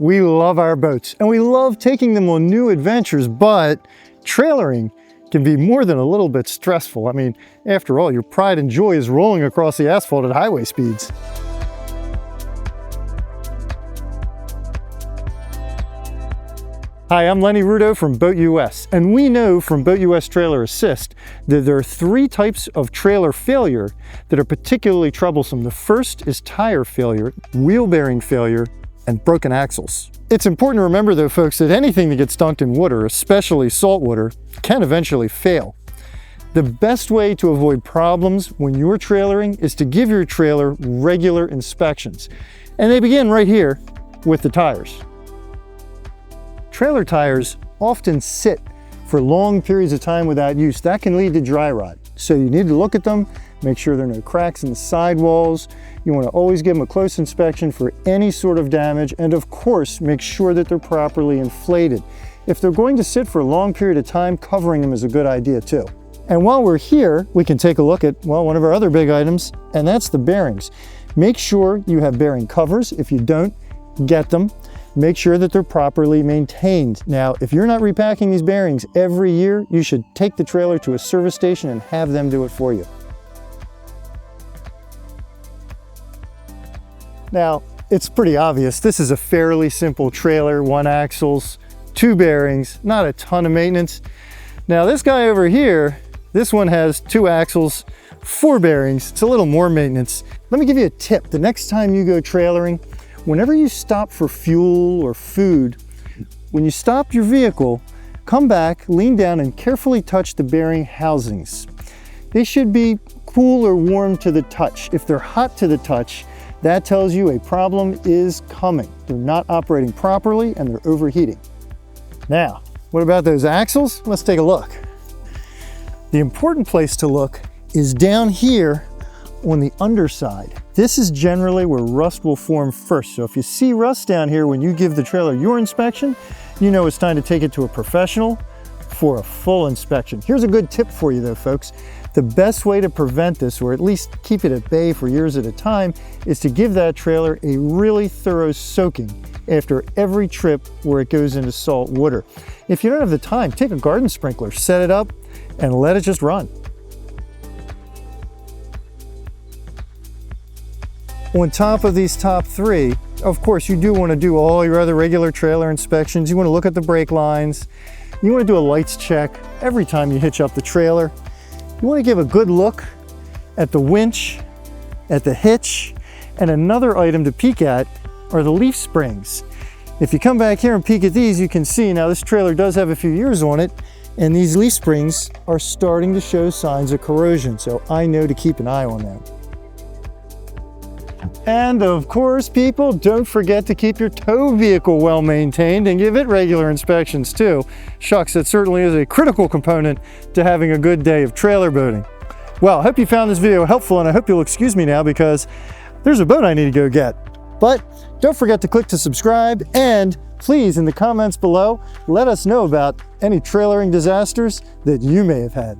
We love our boats and we love taking them on new adventures, but trailering can be more than a little bit stressful. I mean, after all, your pride and joy is rolling across the asphalt at highway speeds. Hi, I'm Lenny Rudo from BoatUS, and we know from BoatUS Trailer Assist that there are 3 types of trailer failure that are particularly troublesome. The first is tire failure, wheel bearing failure, and broken axles. It's important to remember though, folks, that anything that gets dunked in water, especially salt water, can eventually fail. The best way to avoid problems when you're trailering is to give your trailer regular inspections. And they begin right here with the tires. Trailer tires often sit for long periods of time without use. That can lead to dry rot. So you need to look at them, make sure there are no cracks in the sidewalls. You want to always give them a close inspection for any sort of damage, and of course, make sure that they're properly inflated. If they're going to sit for a long period of time, covering them is a good idea too. And while we're here, we can take a look at, well, one of our other big items, and that's the bearings. Make sure you have bearing covers. If you don't, get them. Make sure that they're properly maintained. Now, if you're not repacking these bearings every year, you should take the trailer to a service station and have them do it for you. Now, it's pretty obvious. This is a fairly simple trailer, 1 axles, 2 bearings, not a ton of maintenance. Now, this guy over here, this one has 2 axles, 4 bearings. It's a little more maintenance. Let me give you a tip. The next time you go trailering, whenever you stop for fuel or food, when you stop your vehicle, come back, lean down, and carefully touch the bearing housings. They should be cool or warm to the touch. If they're hot to the touch, that tells you a problem is coming. They're not operating properly and they're overheating. Now, what about those axles? Let's take a look. The important place to look is down here on the underside. This is generally where rust will form first. So if you see rust down here when you give the trailer your inspection, you know it's time to take it to a professional for a full inspection. Here's a good tip for you though, folks. The best way to prevent this, or at least keep it at bay for years at a time, is to give that trailer a really thorough soaking after every trip where it goes into salt water. If you don't have the time, take a garden sprinkler, set it up, and let it just run. On top of these top 3, of course, you do want to do all your other regular trailer inspections. You want to look at the brake lines. You want to do a lights check every time you hitch up the trailer. You want to give a good look at the winch, at the hitch, and another item to peek at are the leaf springs. If you come back here and peek at these, you can see now this trailer does have a few years on it, and these leaf springs are starting to show signs of corrosion, so I know to keep an eye on them. And of course, people, don't forget to keep your tow vehicle well maintained and give it regular inspections too. Shucks, that certainly is a critical component to having a good day of trailer boating. Well, I hope you found this video helpful, and I hope you'll excuse me now because there's a boat I need to go get. But don't forget to click to subscribe, and please, in the comments below, let us know about any trailering disasters that you may have had.